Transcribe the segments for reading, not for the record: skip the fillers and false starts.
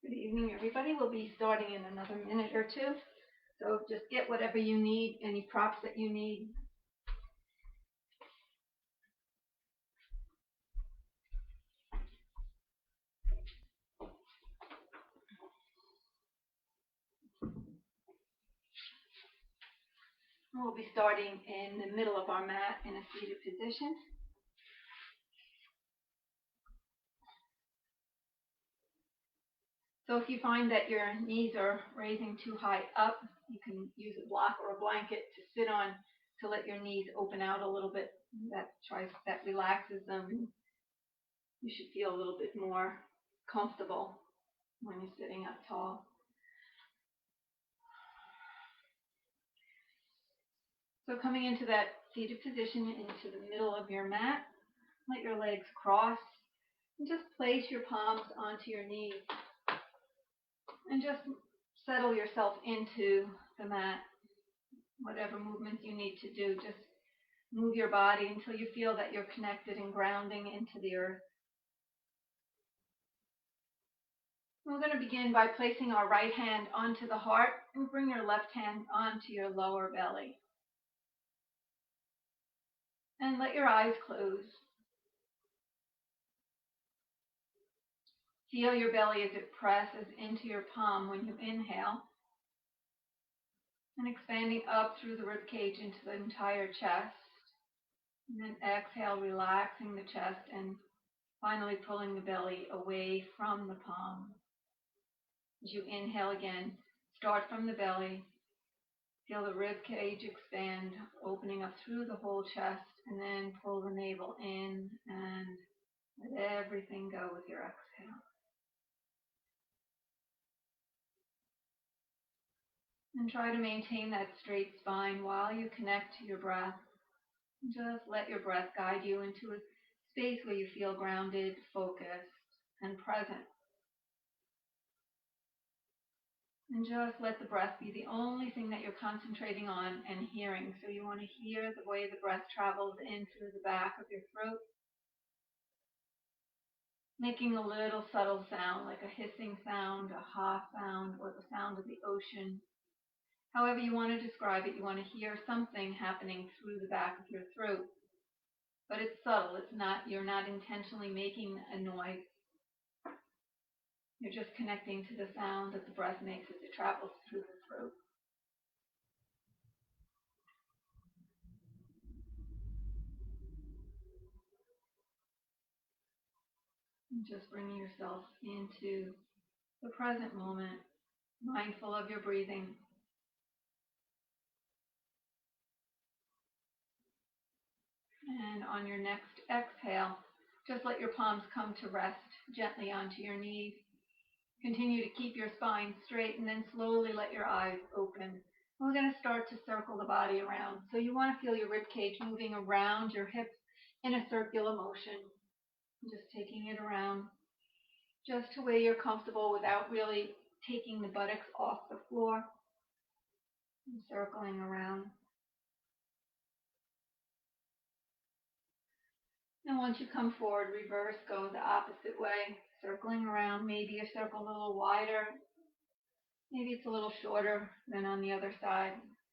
Good evening, everybody. We'll be starting in another minute or two. So just get whatever you need, any props that you need. We'll be starting in the middle of our mat in a seated position. So if you find that your knees are raising too high up, you can use a block or a blanket to sit on to let your knees open out a little bit. That relaxes them. You should feel a little bit more comfortable when you're sitting up tall. So coming into that seated position into the middle of your mat, let your legs cross and just place your palms onto your knees and just settle yourself into the mat. Whatever movements you need to do, just move your body until you feel that you're connected and grounding into the earth. We're going to begin by placing our right hand onto the heart and bring your left hand onto your lower belly. And let your eyes close. Feel your belly as it presses into your palm when you inhale, and expanding up through the rib cage into the entire chest. And then exhale, relaxing the chest and finally pulling the belly away from the palm. As you inhale again, start from the belly. Feel the rib cage expand, opening up through the whole chest, and then pull the navel in and let everything go with your exhale. And try to maintain that straight spine while you connect to your breath. Just let your breath guide you into a space where you feel grounded, focused, and present. And just let the breath be the only thing that you're concentrating on and hearing. So you want to hear the way the breath travels in through the back of your throat, making a little subtle sound like a hissing sound, a ha sound, or the sound of the ocean. However you want to describe it, you want to hear something happening through the back of your throat. But it's subtle. You're not intentionally making a noise. You're just connecting to the sound that the breath makes as it travels through the throat. And just bringing yourself into the present moment, mindful of your breathing. And on your next exhale, just let your palms come to rest gently onto your knees. Continue to keep your spine straight and then slowly let your eyes open. We're going to start to circle the body around. So you want to feel your rib cage moving around your hips in a circular motion. Just taking it around just to where you're comfortable without really taking the buttocks off the floor and circling around. And once you come forward, reverse, go the opposite way, circling around. Maybe you circle a little wider. Maybe it's a little shorter than on the other side.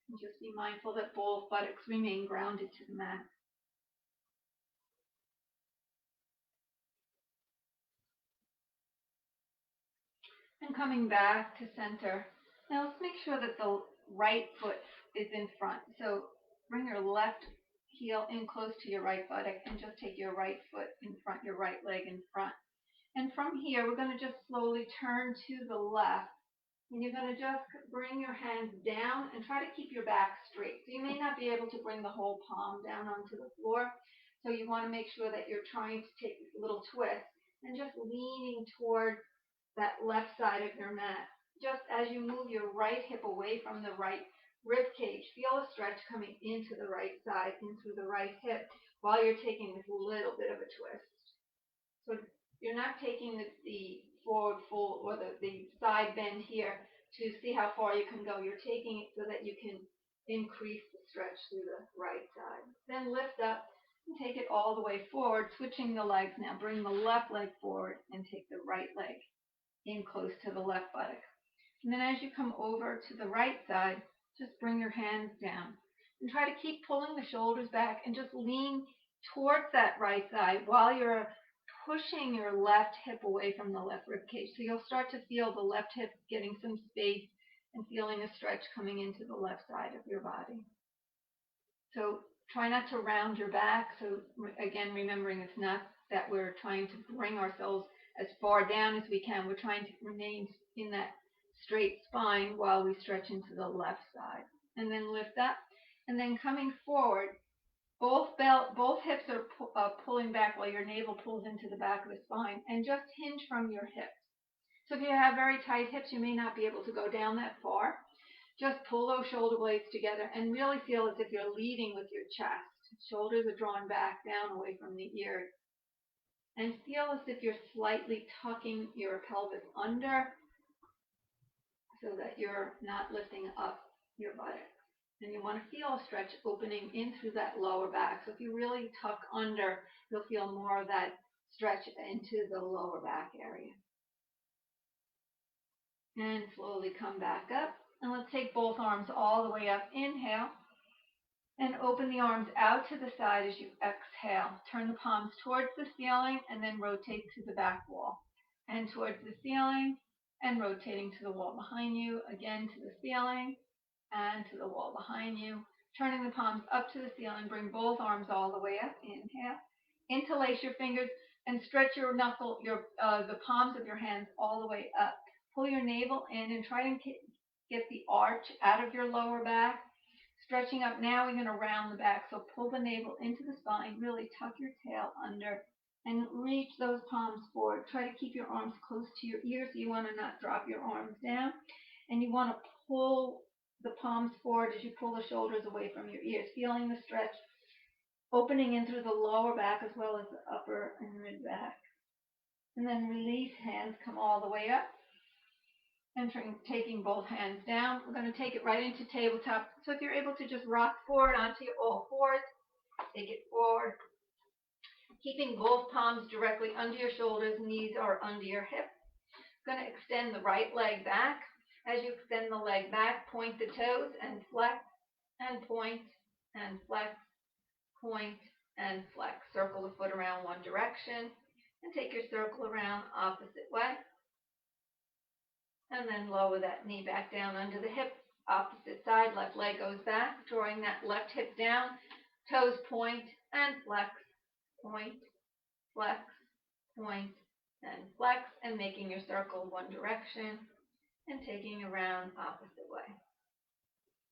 And just be mindful that both buttocks remain grounded to the mat. And coming back to center. Now let's make sure that the right foot is in front. So bring your left heel in close to your right buttock and just take your right foot in front, your right leg in front. And from here, we're going to just slowly turn to the left. And you're going to just bring your hands down and try to keep your back straight. So you may not be able to bring the whole palm down onto the floor. So you want to make sure that you're trying to take this little twist and just leaning towards that left side of your mat. Just as you move your right hip away from the right rib cage, feel a stretch coming into the right side, into the right hip, while you're taking this little bit of a twist. So you're not taking the forward fold or the side bend here to see how far you can go. You're taking it so that you can increase the stretch through the right side. Then lift up and take it all the way forward, switching the legs now. Bring the left leg forward and take the right leg in close to the left buttock. And then as you come over to the right side, just bring your hands down and try to keep pulling the shoulders back and just lean towards that right side while you're pushing your left hip away from the left rib cage. So you'll start to feel the left hip getting some space and feeling a stretch coming into the left side of your body. So try not to round your back. So again, remembering it's not that we're trying to bring ourselves as far down as we can. We're trying to remain in that straight spine while we stretch into the left side. And then lift up. And then coming forward, both hips are pulling back while your navel pulls into the back of the spine, and just hinge from your hips. So if you have very tight hips, you may not be able to go down that far. Just pull those shoulder blades together and really feel as if you're leading with your chest. Shoulders are drawn back down away from the ears. And feel as if you're slightly tucking your pelvis under so that you're not lifting up your buttock. And you want to feel a stretch opening in through that lower back. So if you really tuck under, you'll feel more of that stretch into the lower back area. And slowly come back up. And let's take both arms all the way up. Inhale. And open the arms out to the side as you exhale. Turn the palms towards the ceiling and then rotate to the back wall. And towards the ceiling and rotating to the wall behind you. Again to the ceiling and to the wall behind you. Turning the palms up to the ceiling. Bring both arms all the way up. Inhale. Interlace your fingers and stretch your the palms of your hands all the way up. Pull your navel in and try to get the arch out of your lower back. Stretching up now, we're going to round the back. So pull the navel into the spine. Really tuck your tail under and reach those palms forward. Try to keep your arms close to your ears. So you want to not drop your arms down. And you want to pull the palms forward as you pull the shoulders away from your ears, feeling the stretch opening in through the lower back as well as the upper and mid back. And then release, hands come all the way up. Entering, taking both hands down. We're going to take it right into tabletop. So if you're able to just rock forward onto your all fours, take it forward. Keeping both palms directly under your shoulders, knees are under your hips. Going to extend the right leg back. As you extend the leg back, point the toes and flex, and point, and flex, point, and flex. Circle the foot around one direction, and take your circle around opposite way. And then lower that knee back down under the hip. Opposite side, left leg goes back, drawing that left hip down. Toes point and flex, point, flex, point, and flex, and making your circle one direction and taking around opposite way.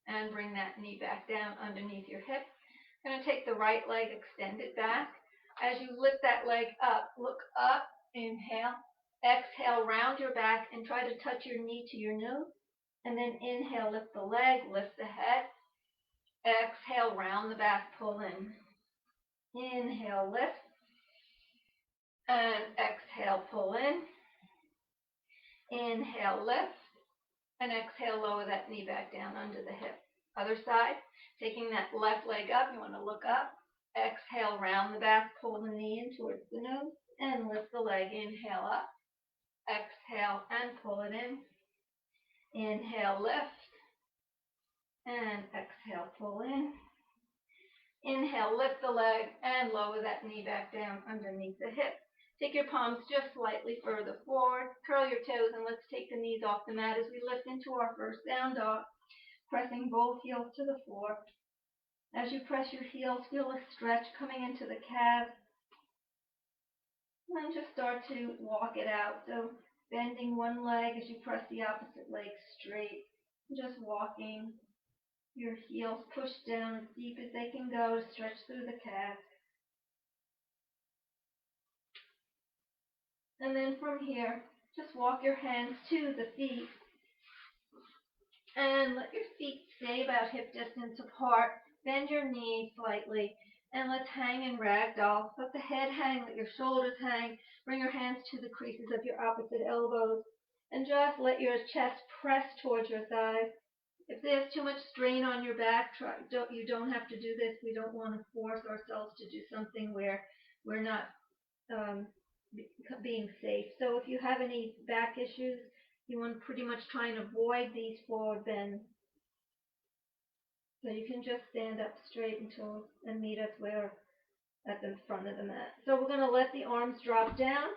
And bring that knee back down underneath your hip. Going to take the right leg, extend it back. As you lift that leg up, look up, inhale. Exhale, round your back and try to touch your knee to your nose. And then inhale, lift the leg, lift the head. Exhale, round the back, pull in. Inhale, lift. And exhale, pull in. Inhale, lift. And exhale, lower that knee back down under the hip. Other side, taking that left leg up, you want to look up. Exhale, round the back, pull the knee in towards the nose. And lift the leg, inhale up. Exhale and pull it in. Inhale, lift. And exhale, pull in. Inhale, lift the leg and lower that knee back down underneath the hip. Take your palms just slightly further forward. Curl your toes and let's take the knees off the mat as we lift into our first down dog. Pressing both heels to the floor. As you press your heels, feel a stretch coming into the calves. And then just start to walk it out. So bending one leg as you press the opposite leg straight. Just walking your heels pushed down as deep as they can go to stretch through the calves. And then from here, just walk your hands to the feet. And let your feet stay about hip distance apart. Bend your knees slightly. And let's hang in ragdoll. Let the head hang, let your shoulders hang. Bring your hands to the creases of your opposite elbows. And just let your chest press towards your thighs. If there's too much strain on your back, you don't have to do this. We don't want to force ourselves to do something where we're not being safe. So if you have any back issues, you want to pretty much try and avoid these forward bends. So you can just stand up straight and meet us where at the front of the mat. So we're going to let the arms drop down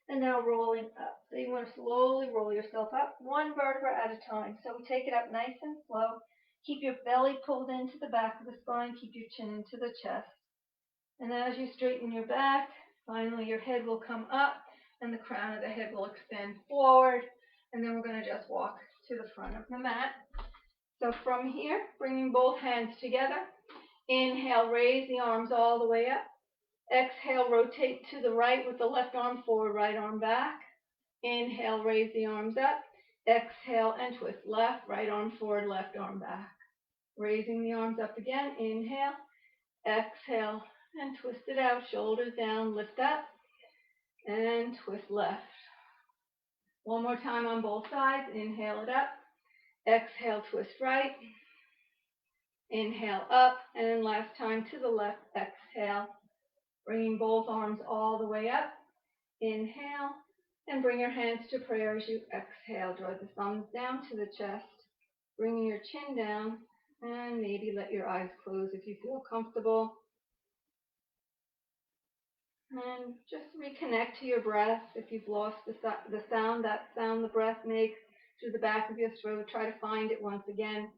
and now rolling up. So you want to slowly roll yourself up, one vertebra at a time. So we take it up nice and slow. Keep your belly pulled into the back of the spine. Keep your chin into the chest. And as you straighten your back, finally your head will come up and the crown of the head will extend forward. And then we're going to just walk to the front of the mat. So from here, bringing both hands together. Inhale, raise the arms all the way up. Exhale, rotate to the right with the left arm forward, right arm back. Inhale, raise the arms up. Exhale and twist left, right arm forward, left arm back. Raising the arms up again. Inhale, exhale, and twist it out. Shoulders down, lift up, and twist left. One more time on both sides. Inhale it up. Exhale, twist right. Inhale up, and last time to the left. Exhale. Bringing both arms all the way up. Inhale, and bring your hands to prayer as you exhale. Draw the thumbs down to the chest, bringing your chin down, and maybe let your eyes close if you feel comfortable. And just reconnect to your breath. If you've lost the sound the breath makes through the back of your throat, try to find it once again,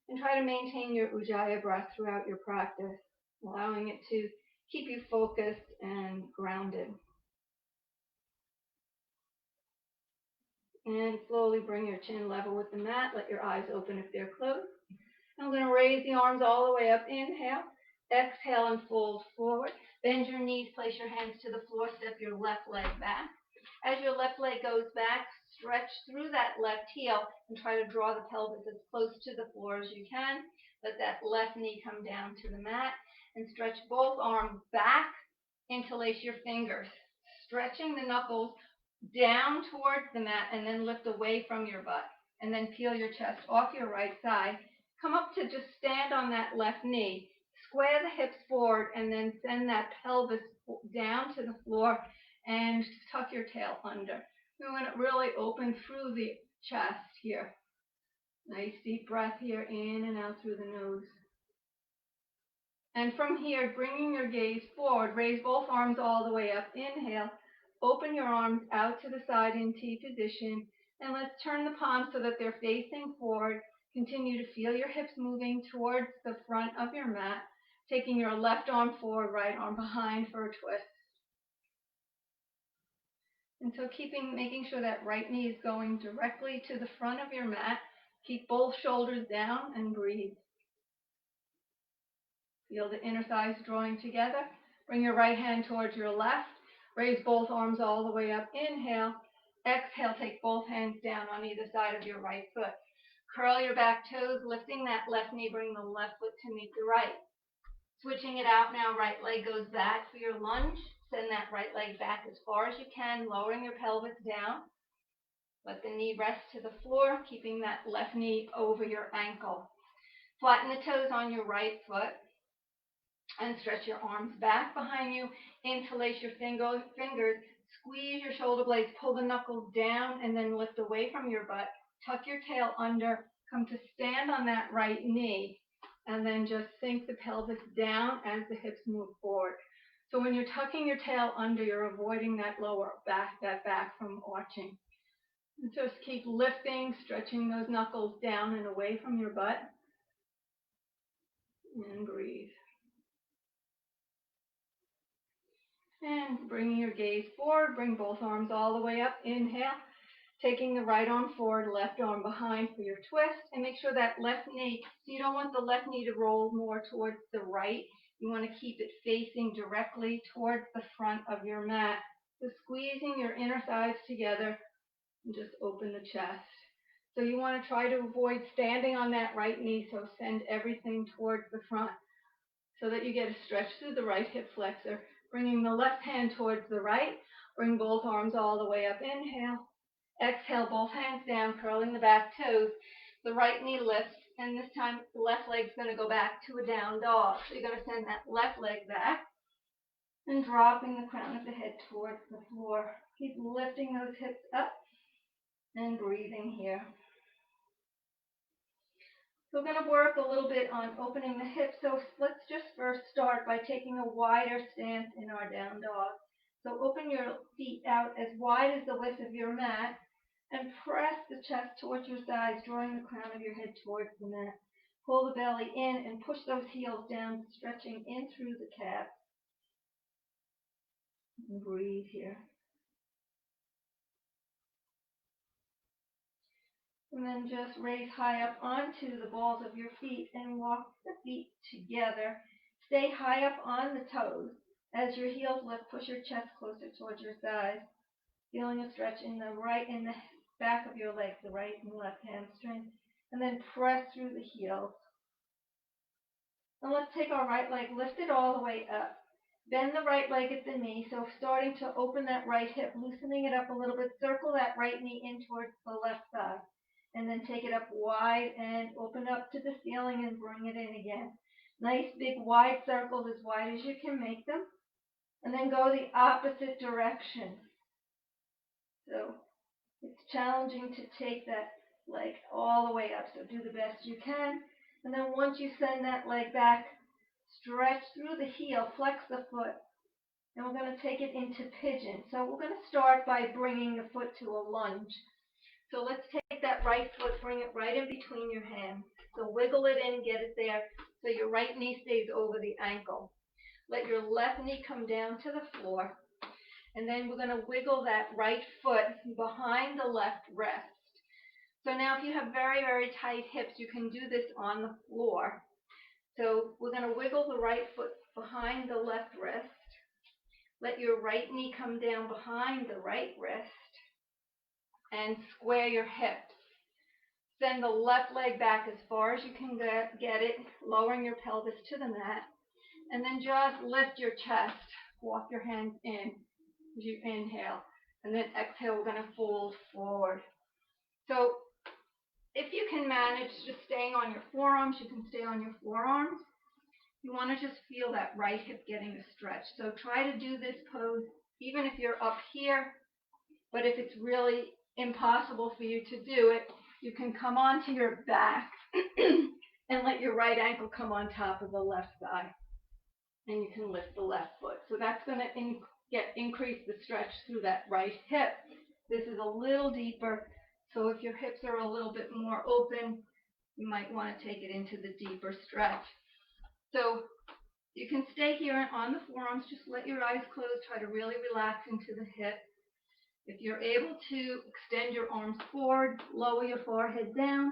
and try to maintain your Ujjayi breath throughout your practice, allowing it to keep you focused and grounded. And slowly bring your chin level with the mat. Let your eyes open if they're closed. I'm going to raise the arms all the way up. Inhale. Exhale and fold forward. Bend your knees. Place your hands to the floor. Step your left leg back. As your left leg goes back, stretch through that left heel and try to draw the pelvis as close to the floor as you can. Let that left knee come down to the mat and stretch both arms back. Interlace your fingers, stretching the knuckles down towards the mat and then lift away from your butt, and then peel your chest off your right side. Come up to just stand on that left knee, square the hips forward, and then send that pelvis down to the floor and tuck your tail under. We want to really open through the chest here. Nice deep breath here, in and out through the nose. And from here, bringing your gaze forward, raise both arms all the way up. Inhale. Open your arms out to the side in T position, and let's turn the palms so that they're facing forward. Continue to feel your hips moving towards the front of your mat, taking your left arm forward, right arm behind for a twist. And so making sure that right knee is going directly to the front of your mat. Keep both shoulders down and breathe. Feel the inner thighs drawing together. Bring your right hand towards your left. Raise both arms all the way up. Inhale. Exhale, take both hands down on either side of your right foot. Curl your back toes, lifting that left knee. Bring the left foot to meet the right. Switching it out now, right leg goes back for your lunge. Send that right leg back as far as you can, lowering your pelvis down. Let the knee rest to the floor, keeping that left knee over your ankle. Flatten the toes on your right foot. And stretch your arms back behind you. Interlace your fingers. Squeeze your shoulder blades. Pull the knuckles down and then lift away from your butt. Tuck your tail under. Come to stand on that right knee. And then just sink the pelvis down as the hips move forward. So when you're tucking your tail under, you're avoiding that lower back, that back from arching. And just keep lifting, stretching those knuckles down and away from your butt. And breathe. And bringing your gaze forward, bring both arms all the way up. Inhale, taking the right arm forward, left arm behind for your twist. And make sure that left knee, so you don't want the left knee to roll more towards the right. You want to keep it facing directly towards the front of your mat. So squeezing your inner thighs together and just open the chest. So you want to try to avoid standing on that right knee, so send everything towards the front so that you get a stretch through the right hip flexor. Bringing the left hand towards the right. Bring both arms all the way up. Inhale. Exhale, both hands down, curling the back toes. The right knee lifts, and this time the left leg's going to go back to a down dog. So you're going to send that left leg back. and dropping the crown of the head towards the floor. Keep lifting those hips up and breathing here. So we're going to work a little bit on opening the hips. So let's just first start by taking a wider stance in our down dog. So open your feet out as wide as the width of your mat and press the chest towards your thighs, drawing the crown of your head towards the mat. Pull the belly in and push those heels down, stretching in through the calves. And breathe here. And then just raise high up onto the balls of your feet and walk the feet together. Stay high up on the toes. As your heels lift, push your chest closer towards your thighs. Feeling a stretch in the back of your legs, the right and left hamstring. And then press through the heels. And let's take our right leg, lift it all the way up. Bend the right leg at the knee, so starting to open that right hip, loosening it up a little bit. Circle that right knee in towards the left thigh. And then take it up wide and open up to the ceiling and bring it in again. Nice big wide circles, as wide as you can make them. And then go the opposite direction. So it's challenging to take that leg all the way up, so do the best you can. And then once you send that leg back, stretch through the heel, flex the foot. And we're going to take it into pigeon. So we're going to start by bringing the foot to a lunge. So let's take that right foot, bring it right in between your hands. So wiggle it in, get it there, so your right knee stays over the ankle. Let your left knee come down to the floor. And then we're going to wiggle that right foot behind the left wrist. So now if you have very, very tight hips, you can do this on the floor. So we're going to wiggle the right foot behind the left wrist. Let your right knee come down behind the right wrist. And square your hips. Send the left leg back as far as you can get it, lowering your pelvis to the mat. And then just lift your chest. Walk your hands in as you inhale. And then exhale, we're going to fold forward. So if you can manage just staying on your forearms, you can stay on your forearms. You want to just feel that right hip getting a stretch. So try to do this pose even if you're up here. But if it's really impossible for you to do it, you can come onto your back and let your right ankle come on top of the left thigh. And you can lift the left foot. So that's going to increase the stretch through that right hip. This is a little deeper. So if your hips are a little bit more open, you might want to take it into the deeper stretch. So you can stay here on the forearms. Just let your eyes close. Try to really relax into the hip. If you're able to extend your arms forward, lower your forehead down.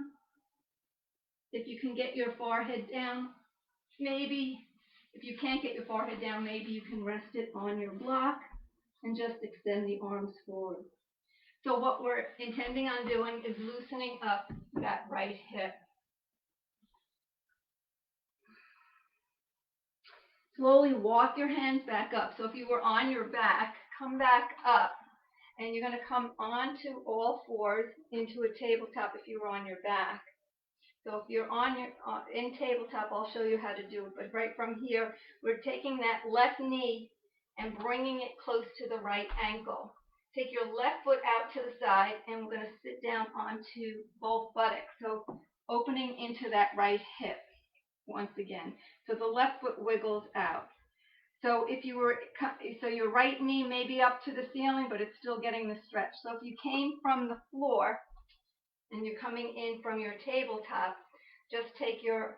If you can get your forehead down, maybe, if you can't get your forehead down, maybe you can rest it on your block and just extend the arms forward. So what we're intending on doing is loosening up that right hip. Slowly walk your hands back up. So if you were on your back, come back up. And you're going to come onto all fours into a tabletop if you were on your back. So if you're in tabletop, I'll show you how to do it. But right from here, we're taking that left knee and bringing it close to the right ankle. Take your left foot out to the side, and we're going to sit down onto both buttocks. So opening into that right hip once again. So the left foot wiggles out. So so your right knee may be up to the ceiling, but it's still getting the stretch. So if you came from the floor and you're coming in from your tabletop, just take your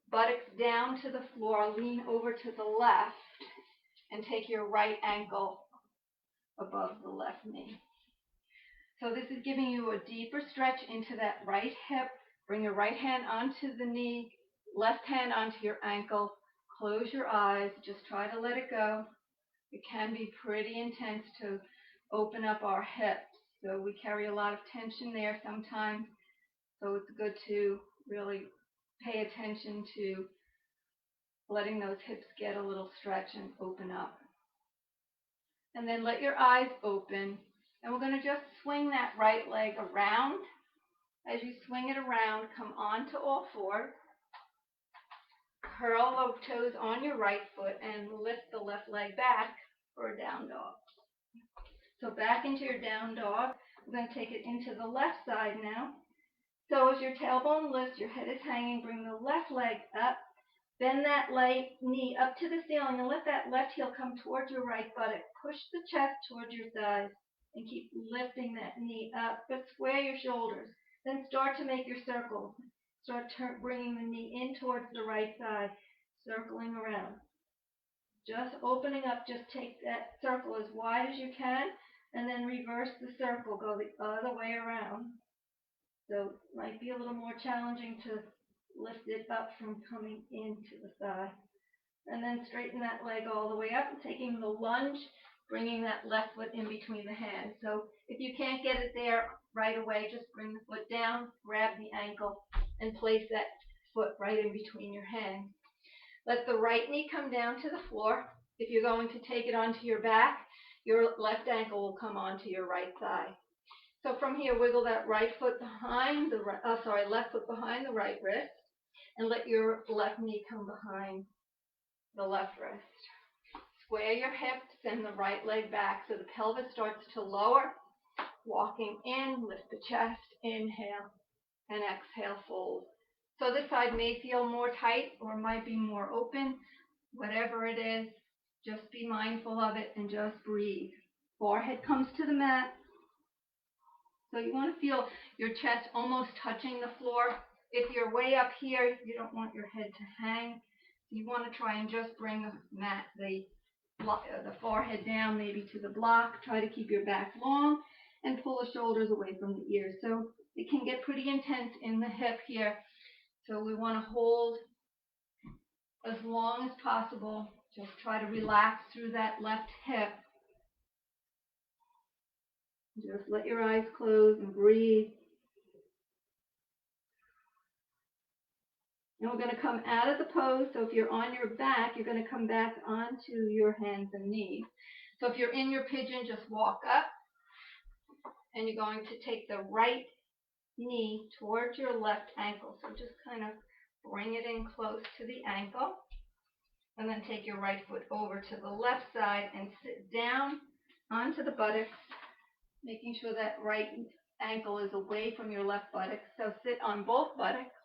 buttocks down to the floor, lean over to the left, and take your right ankle above the left knee. So this is giving you a deeper stretch into that right hip. Bring your right hand onto the knee, left hand onto your ankle. Close your eyes. Just try to let it go. It can be pretty intense to open up our hips. So we carry a lot of tension there sometimes. So it's good to really pay attention to letting those hips get a little stretch and open up. And then let your eyes open. And we're going to just swing that right leg around. As you swing it around, come onto all fours. curl the toes on your right foot and lift the left leg back for a down dog. So back into your down dog. We're going to take it into the left side now. So as your tailbone lifts, your head is hanging, bring the left leg up. Bend that knee up to the ceiling and let that left heel come towards your right buttock. Push the chest towards your thighs and keep lifting that knee up, but square your shoulders. Then start to make your circles. Start bringing the knee in towards the right side, circling around. Just opening up, just take that circle as wide as you can, and then reverse the circle, go the other way around. So it might be a little more challenging to lift it up from coming into the thigh. And then straighten that leg all the way up, taking the lunge, bringing that left foot in between the hands. So if you can't get it there right away, just bring the foot down, grab the ankle, and place that foot right in between your hands. Let the right knee come down to the floor. If you're going to take it onto your back, your left ankle will come onto your right thigh. So from here, wiggle that left foot behind the right wrist, and let your left knee come behind the left wrist. Square your hips, send the right leg back so the pelvis starts to lower. Walking in, lift the chest, inhale, and exhale, fold. So this side may feel more tight or might be more open. Whatever it is, just be mindful of it and just breathe. Forehead comes to the mat. So you want to feel your chest almost touching the floor. If you're way up here, you don't want your head to hang. You want to try and just bring the forehead down maybe to the block. Try to keep your back long and pull the shoulders away from the ears. So it can get pretty intense in the hip here. So we want to hold as long as possible. Just try to relax through that left hip. Just let your eyes close and breathe. And we're going to come out of the pose. So if you're on your back, you're going to come back onto your hands and knees. So if you're in your pigeon, just walk up. And you're going to take the right knee towards your left ankle. So just kind of bring it in close to the ankle. And then take your right foot over to the left side and sit down onto the buttocks, making sure that right ankle is away from your left buttock. So sit on both buttocks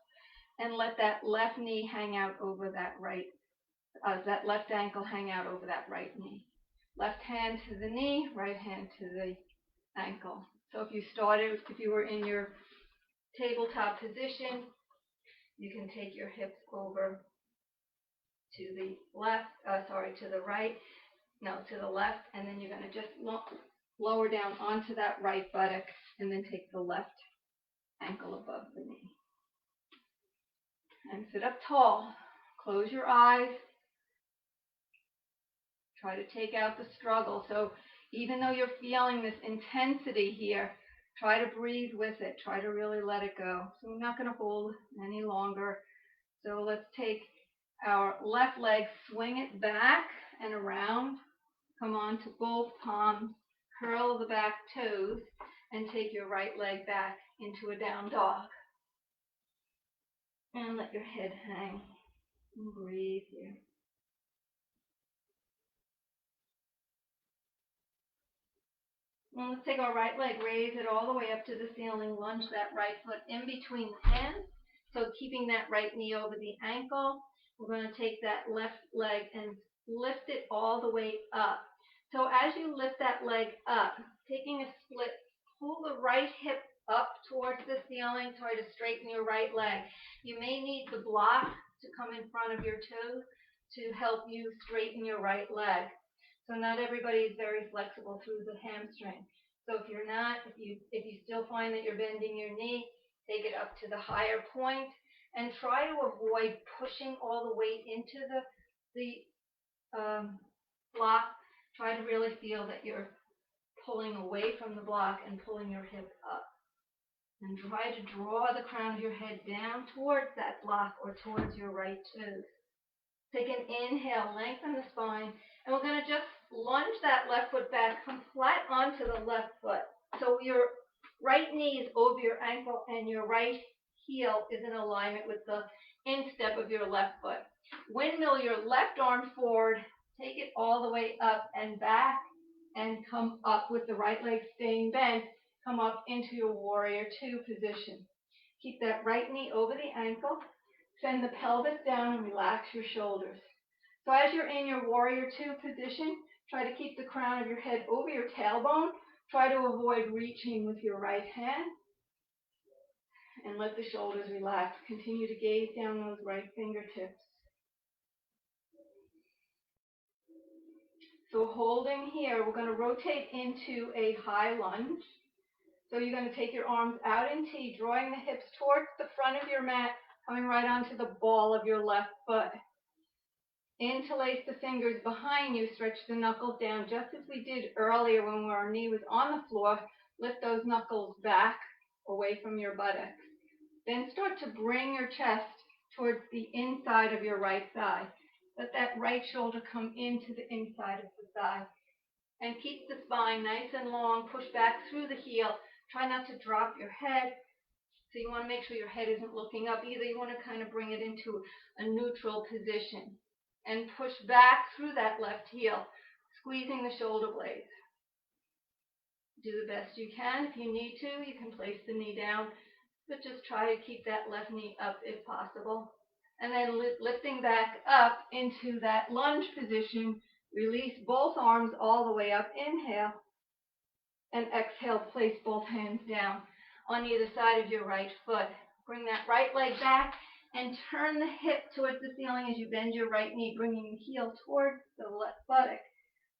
and let that left knee hang out over that left ankle hang out over that right knee. Left hand to the knee, right hand to the ankle. So if you were in your tabletop position, you can take your hips over to the left, and then you're going to just lower down onto that right buttock, and then take the left ankle above the knee. And sit up tall. Close your eyes. Try to take out the struggle. So even though you're feeling this intensity here, try to breathe with it. Try to really let it go. So we're not going to hold any longer. So let's take our left leg, swing it back and around. Come on to both palms. Curl the back toes and take your right leg back into a down dog. And let your head hang. And breathe here. And let's take our right leg, raise it all the way up to the ceiling, lunge that right foot in between the hands. So keeping that right knee over the ankle, we're going to take that left leg and lift it all the way up. So as you lift that leg up, taking a split, pull the right hip up towards the ceiling, try to straighten your right leg. You may need the block to come in front of your toes to help you straighten your right leg. So not everybody is very flexible through the hamstring. So if you still find that you're bending your knee, take it up to the higher point and try to avoid pushing all the weight into the block. Try to really feel that you're pulling away from the block and pulling your hip up. And try to draw the crown of your head down towards that block or towards your right toes. Take an inhale, lengthen the spine, and we're going to just lunge that left foot back, come flat onto the left foot. So your right knee is over your ankle and your right heel is in alignment with the instep of your left foot. Windmill your left arm forward, take it all the way up and back, and come up with the right leg staying bent. Come up into your warrior two position. Keep that right knee over the ankle. Send the pelvis down and relax your shoulders. So as you're in your warrior two position, try to keep the crown of your head over your tailbone. Try to avoid reaching with your right hand. And let the shoulders relax. Continue to gaze down those right fingertips. So holding here, we're going to rotate into a high lunge. So you're going to take your arms out in T, drawing the hips towards the front of your mat, coming right onto the ball of your left foot. Interlace the fingers behind you, stretch the knuckles down, just as we did earlier when our knee was on the floor. Lift those knuckles back away from your buttocks. Then start to bring your chest towards the inside of your right thigh. Let that right shoulder come into the inside of the thigh. And keep the spine nice and long. Push back through the heel. Try not to drop your head. So you want to make sure your head isn't looking up either. You want to kind of bring it into a neutral position. And push back through that left heel, squeezing the shoulder blades. Do the best you can. If you need to, you can place the knee down, but just try to keep that left knee up if possible. And then lifting back up into that lunge position, release both arms all the way up. Inhale, and exhale, place both hands down on either side of your right foot. Bring that right leg back and turn the hip towards the ceiling as you bend your right knee, bringing the heel towards the left buttock.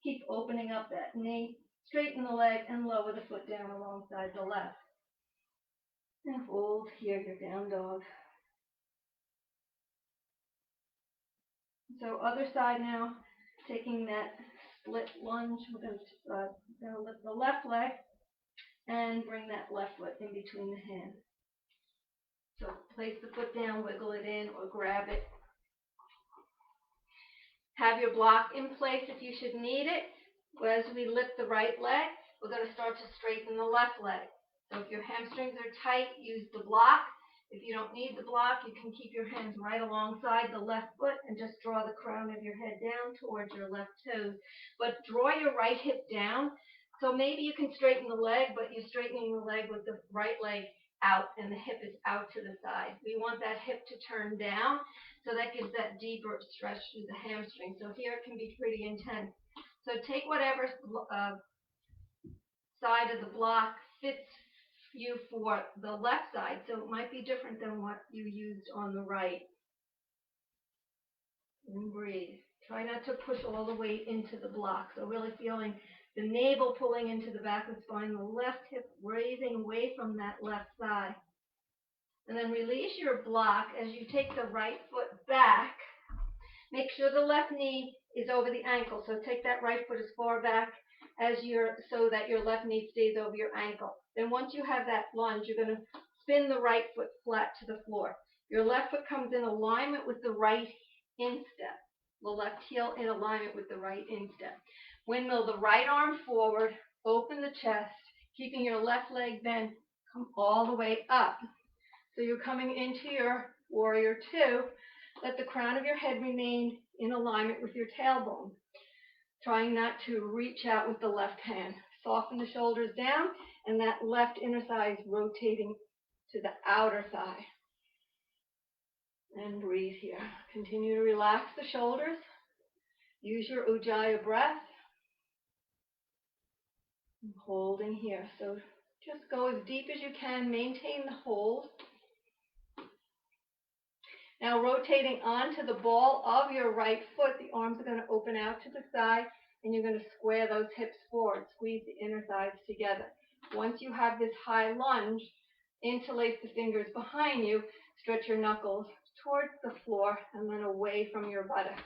Keep opening up that knee, straighten the leg, and lower the foot down alongside the left. And hold here, your down dog. So other side now, taking that split lunge, we're going to lift the left leg and bring that left foot in between the hands. So place the foot down, wiggle it in, or grab it. Have your block in place if you should need it. As we lift the right leg, we're going to start to straighten the left leg. So if your hamstrings are tight, use the block. If you don't need the block, you can keep your hands right alongside the left foot and just draw the crown of your head down towards your left toes. But draw your right hip down. So maybe you can straighten the leg, but you're straightening the leg with the right leg out and the hip is out to the side. We want that hip to turn down, so that gives that deeper stretch through the hamstring. So here it can be pretty intense. So take whatever side of the block fits you for the left side. So it might be different than what you used on the right. And breathe. Try not to push all the weight into the block. So really feeling the navel pulling into the back of the spine, the left hip raising away from that left thigh. And then release your block as you take the right foot back. Make sure the left knee is over the ankle. So take that right foot as far back as so that your left knee stays over your ankle. Then once you have that lunge, you're going to spin the right foot flat to the floor. Your left foot comes in alignment with the right instep. The left heel in alignment with the right instep. Windmill the right arm forward, open the chest, keeping your left leg bent, come all the way up. So you're coming into your warrior two. Let the crown of your head remain in alignment with your tailbone. Trying not to reach out with the left hand. Soften the shoulders down, and that left inner thigh is rotating to the outer thigh. And breathe here. Continue to relax the shoulders. Use your Ujjayi breath. And holding here. So just go as deep as you can. Maintain the hold. Now rotating onto the ball of your right foot, the arms are going to open out to the side, and you're going to square those hips forward. Squeeze the inner thighs together. Once you have this high lunge, interlace the fingers behind you, stretch your knuckles towards the floor and then away from your buttocks.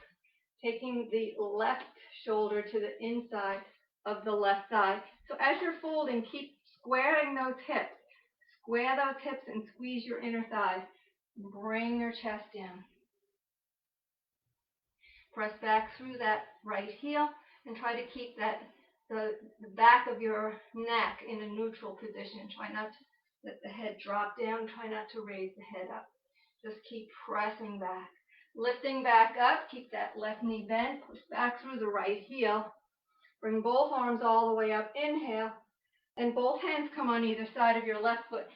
Taking the left shoulder to the inside of the left thigh. So as you're folding, keep squaring those hips. Square those hips and squeeze your inner thighs. Bring your chest in. Press back through that right heel and try to keep the back of your neck in a neutral position. Try not to Let the head drop down. Try not to raise the head up. Just keep pressing back. Lifting back up. Keep that left knee bent. Push back through the right heel. Bring both arms all the way up. Inhale. And both hands come on either side of your left foot.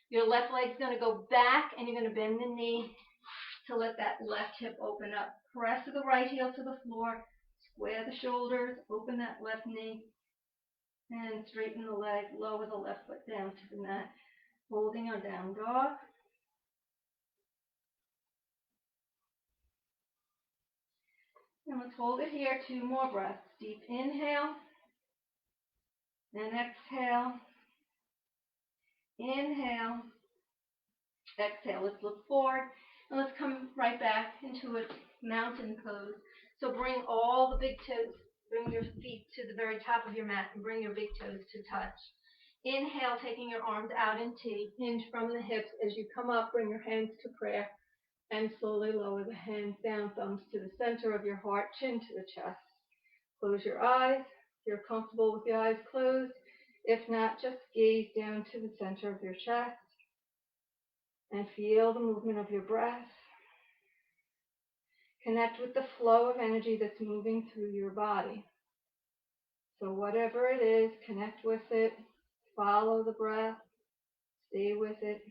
Your left leg's going to go back, and you're going to bend the knee to let that left hip open up. Press the right heel to the floor. Square the shoulders. Open that left knee. And straighten the leg. Lower the left foot down to the mat. Holding our down dog. And let's hold it here. 2 more breaths. Deep inhale. And exhale. Inhale. Exhale. Let's look forward. And let's come right back into a mountain pose. So bring all the big toes. Bring your feet to the very top of your mat and bring your big toes to touch. Inhale, taking your arms out in T. Hinge from the hips. As you come up, bring your hands to prayer. And slowly lower the hands down, thumbs to the center of your heart, chin to the chest. Close your eyes. If you're comfortable with the eyes closed. If not, just gaze down to the center of your chest and feel the movement of your breath. Connect with the flow of energy that's moving through your body. So whatever it is, connect with it. Follow the breath. Stay with it.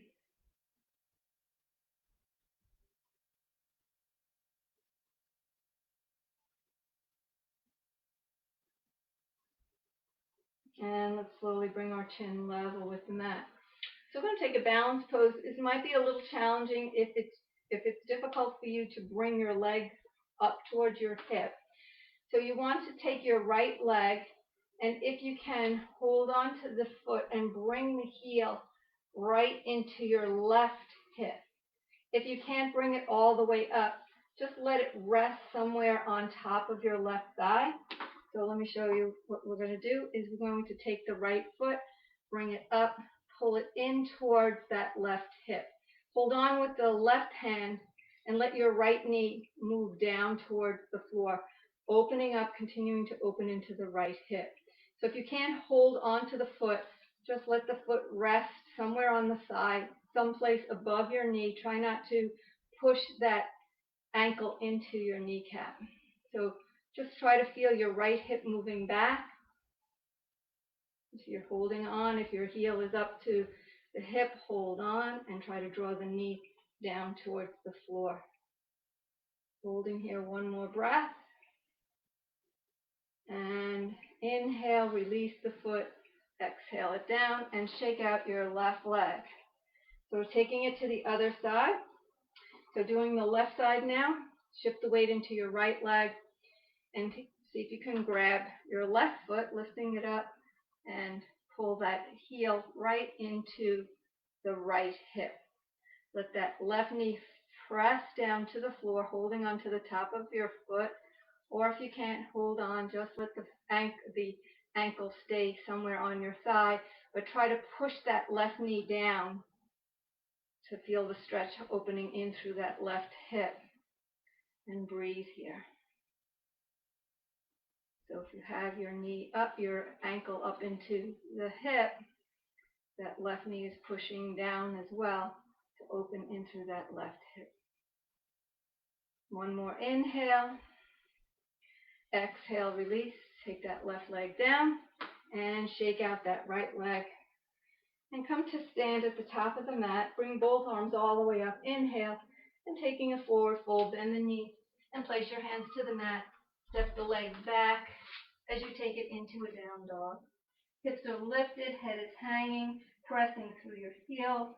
And let's slowly bring our chin level with the mat. So we're going to take a balance pose. This might be a little challenging if it's difficult for you to bring your legs up towards your hip. So you want to take your right leg, and if you can, hold on to the foot and bring the heel right into your left hip. If you can't bring it all the way up, just let it rest somewhere on top of your left thigh. So let me show you what we're going to do is we're going to take the right foot, bring it up, pull it in towards that left hip. Hold on with the left hand and let your right knee move down towards the floor, opening up, continuing to open into the right hip. So if you can't hold on to the foot, just let the foot rest somewhere on the side, someplace above your knee. Try not to push that ankle into your kneecap. So just try to feel your right hip moving back. If you're holding on, if your heel is up to the hip, hold on and try to draw the knee down towards the floor. Holding here, 1 more breath. And inhale, release the foot, exhale it down, and shake out your left leg. So we're taking it to the other side. So doing the left side now, shift the weight into your right leg, and see if you can grab your left foot, lifting it up, and pull that heel right into the right hip. Let that left knee press down to the floor, holding onto the top of your foot. Or if you can't hold on, just let the ankle stay somewhere on your thigh, but try to push that left knee down to feel the stretch opening in through that left hip. And breathe here. So if you have your knee up, your ankle up into the hip, that left knee is pushing down as well to open in through that left hip. 1 more inhale. Exhale, release. Take that left leg down and shake out that right leg. And come to stand at the top of the mat. Bring both arms all the way up. Inhale. And taking a forward fold, bend the knee and place your hands to the mat. Step the legs back as you take it into a down dog. Hips are lifted, head is hanging, pressing through your heels.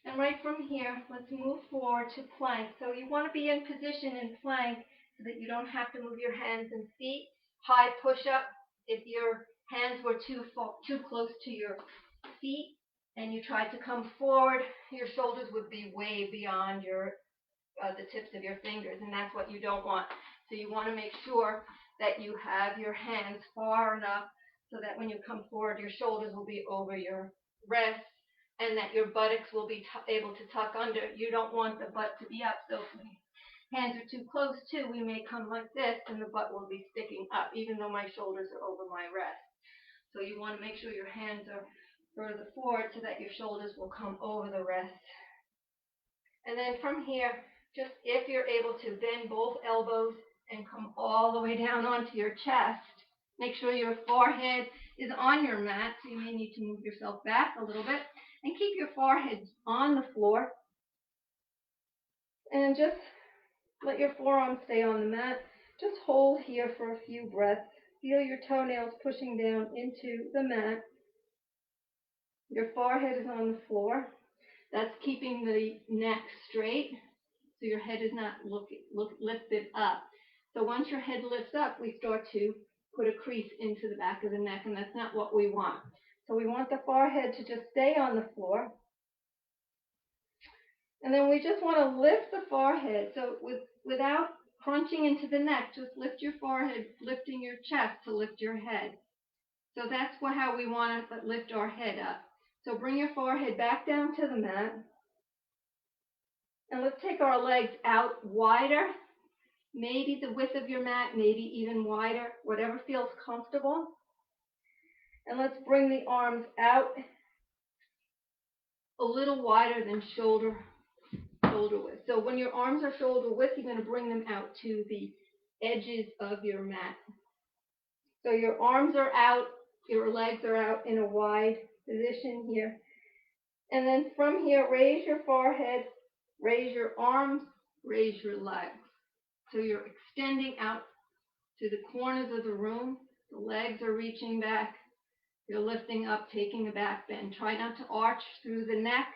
And right from here, let's move forward to plank. So you want to be in position in plank so that you don't have to move your hands and feet. High push-up. If your hands were too close to your feet and you tried to come forward, your shoulders would be way beyond the tips of your fingers, and that's what you don't want. So you want to make sure that you have your hands far enough so that when you come forward, your shoulders will be over your wrists and that your buttocks will be able to tuck under. You don't want the butt to be up, so if the hands are too close too, we may come like this and the butt will be sticking up, even though my shoulders are over my wrist. So you want to make sure your hands are further forward so that your shoulders will come over the rest. And then from here, just if you're able to bend both elbows and come all the way down onto your chest. Make sure your forehead is on your mat, so you may need to move yourself back a little bit. And keep your forehead on the floor. And just let your forearms stay on the mat. Just hold here for a few breaths. Feel your toenails pushing down into the mat. Your forehead is on the floor. That's keeping the neck straight, so your head is not lifted up. So once your head lifts up, we start to put a crease into the back of the neck, and that's not what we want. So we want the forehead to just stay on the floor. And then we just want to lift the forehead. So without crunching into the neck, just lift your forehead, lifting your chest to lift your head. So that's how we want to lift our head up. So bring your forehead back down to the mat. And let's take our legs out wider, maybe the width of your mat, maybe even wider, whatever feels comfortable. And let's bring the arms out a little wider than shoulder width. So when your arms are shoulder width, you're going to bring them out to the edges of your mat. So your arms are out, your legs are out in a wide position here. And then from here, raise your forehead, raise your arms, raise your legs. So you're extending out to the corners of the room. The legs are reaching back. You're lifting up, taking a back bend. Try not to arch through the neck.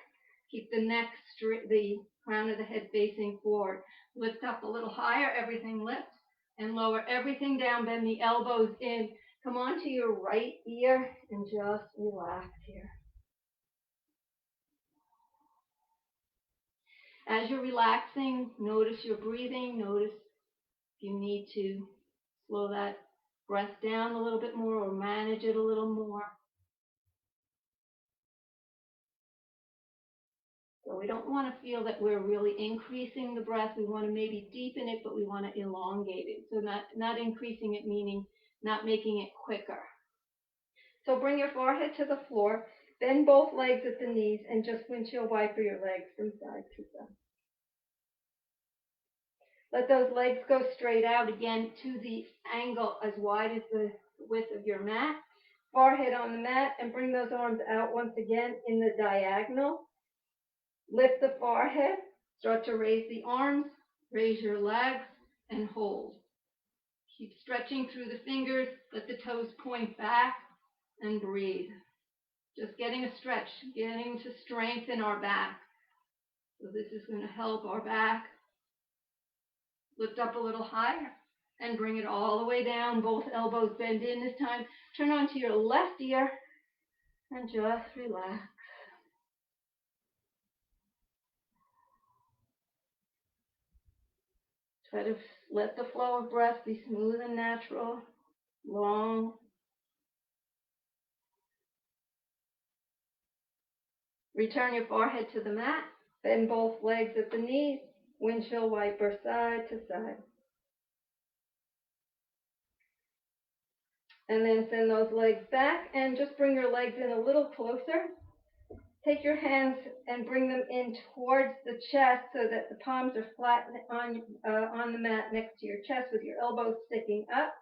Keep the neck straight, the crown of the head facing forward. Lift up a little higher, everything lifts, and lower everything down. Bend the elbows in. Come onto your right ear and just relax here. As you're relaxing, notice your breathing. Notice if you need to slow that breath down a little bit more or manage it a little more. So we don't want to feel that we're really increasing the breath. We want to maybe deepen it, but we want to elongate it. So not increasing it, meaning not making it quicker. So bring your forehead to the floor, bend both legs at the knees, and just windshield wiper your legs from side to side. Let those legs go straight out again to the angle as wide as the width of your mat. Forehead on the mat, and bring those arms out once again in the diagonal. Lift the forehead, start to raise the arms, raise your legs, and hold. Keep stretching through the fingers, let the toes point back, and breathe. Just getting a stretch, getting to strengthen our back. So this is going to help our back. Lift up a little higher and bring it all the way down. Both elbows bend in this time. Turn onto your left ear and just relax. Try to let the flow of breath be smooth and natural, long. Return your forehead to the mat. Bend both legs at the knees. Windshield wiper side to side. And then send those legs back and just bring your legs in a little closer. Take your hands and bring them in towards the chest so that the palms are flat on the mat next to your chest with your elbows sticking up.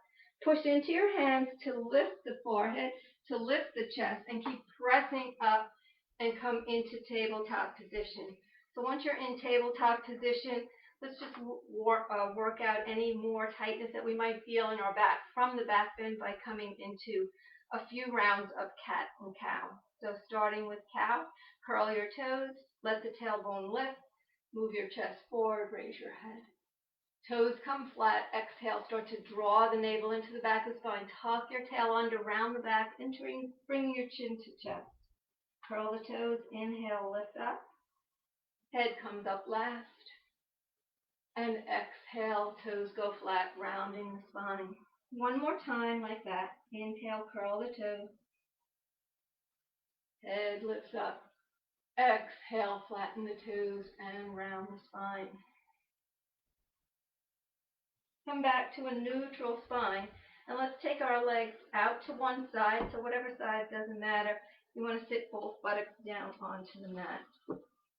Push into your hands to lift the forehead, to lift the chest, and keep pressing up and come into tabletop position. So once you're in tabletop position, let's just work out any more tightness that we might feel in our back from the back bend by coming into a few rounds of cat and cow. So starting with cow, curl your toes, let the tailbone lift, move your chest forward, raise your head. Toes come flat, exhale, start to draw the navel into the back of the spine, tuck your tail under, round the back, and bring your chin to chest. Curl the toes, inhale, lift up, head comes up last, and exhale, toes go flat, rounding the spine. One more time like that. Inhale, curl the toes. Head lifts up. Exhale, flatten the toes and round the spine. Come back to a neutral spine. And let's take our legs out to one side, so whatever side, doesn't matter. You want to sit both buttocks down onto the mat.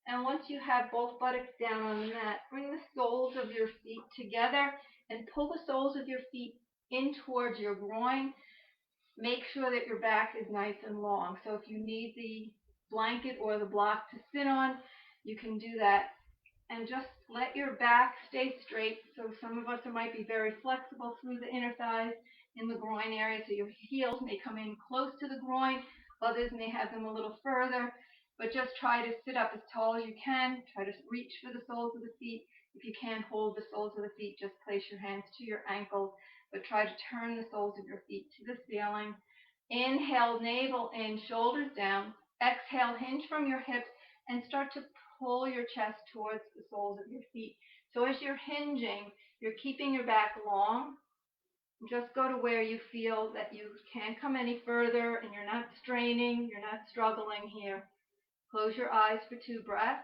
And once you have both buttocks down on the mat, bring the soles of your feet together and pull the soles of your feet in towards your groin. Make sure that your back is nice and long. So if you need the blanket or the block to sit on, you can do that. And just let your back stay straight. So some of us might be very flexible through the inner thighs in the groin area, so your heels may come in close to the groin. Others may have them a little further, but just try to sit up as tall as you can. Try to reach for the soles of the feet. If you can't hold the soles of the feet, just place your hands to your ankles, but try to turn the soles of your feet to the ceiling. Inhale, navel in, shoulders down. Exhale, hinge from your hips and start to pull your chest towards the soles of your feet. So as you're hinging, you're keeping your back long. Just go to where you feel that you can't come any further and you're not straining, you're not struggling here. Close your eyes for 2 breaths.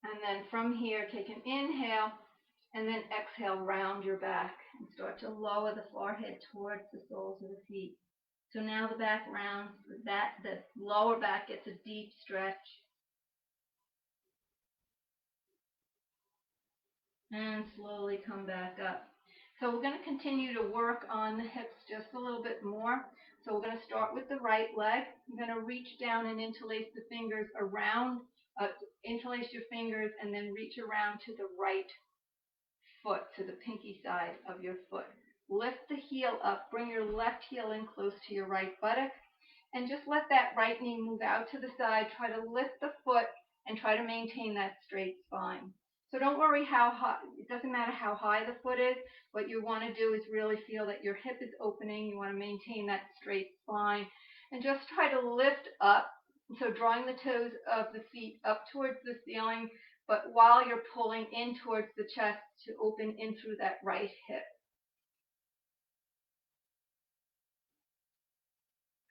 And then from here, take an inhale and then exhale, round your back and start to lower the forehead towards the soles of the feet. So now the back rounds, the lower back gets a deep stretch. And slowly come back up. So we're going to continue to work on the hips just a little bit more. So we're going to start with the right leg. I'm going to reach down and interlace the fingers around, interlace your fingers and then reach around to the right foot, to the pinky side of your foot. Lift the heel up, bring your left heel in close to your right buttock, and just let that right knee move out to the side. Try to lift the foot and try to maintain that straight spine. So don't worry how high, it doesn't matter how high the foot is. What you want to do is really feel that your hip is opening. You want to maintain that straight spine and just try to lift up. So drawing the toes of the feet up towards the ceiling, but while you're pulling in towards the chest to open in through that right hip.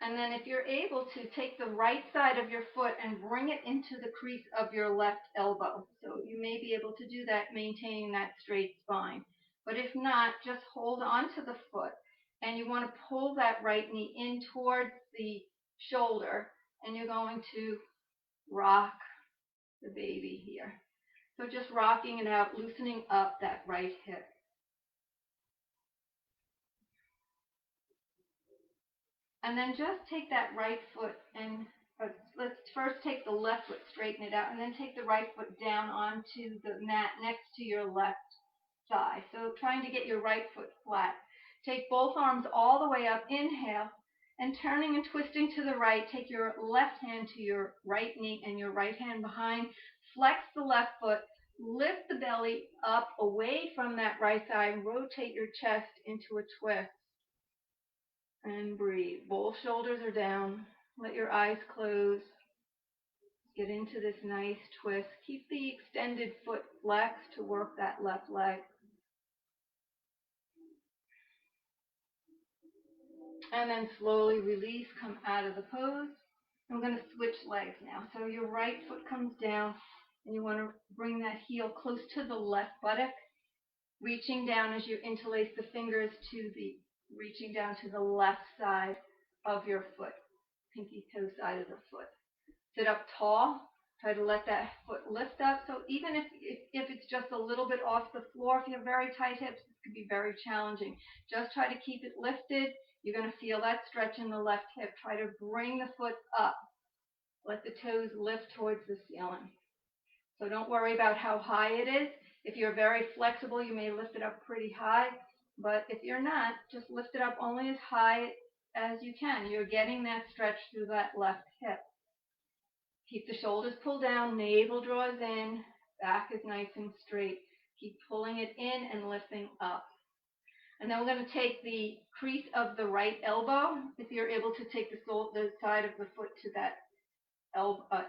And then if you're able to, take the right side of your foot and bring it into the crease of your left elbow. So you may be able to do that, maintaining that straight spine. But if not, just hold on to the foot. And you want to pull that right knee in towards the shoulder. And you're going to rock the baby here. So just rocking it out, loosening up that right hip. And then just take that right foot and let's first take the left foot, straighten it out, and then take the right foot down onto the mat next to your left thigh. So trying to get your right foot flat. Take both arms all the way up, inhale, and turning and twisting to the right, take your left hand to your right knee and your right hand behind. Flex the left foot, lift the belly up away from that right thigh, and rotate your chest into a twist. And breathe. Both shoulders are down. Let your eyes close. Get into this nice twist. Keep the extended foot flexed to work that left leg. And then slowly release, come out of the pose. I'm going to switch legs now. So your right foot comes down and you want to bring that heel close to the left buttock, reaching down as you interlace the fingers reaching down to the left side of your foot, pinky toe side of the foot. Sit up tall. Try to let that foot lift up. So even if it's just a little bit off the floor, if you have very tight hips, it could be very challenging. Just try to keep it lifted. You're going to feel that stretch in the left hip. Try to bring the foot up. Let the toes lift towards the ceiling. So don't worry about how high it is. If you're very flexible, you may lift it up pretty high. But if you're not, just lift it up only as high as you can. You're getting that stretch through that left hip. Keep the shoulders pulled down, navel draws in, back is nice and straight. Keep pulling it in and lifting up. And then we're going to take the crease of the right elbow. If you're able to take the side of the foot to that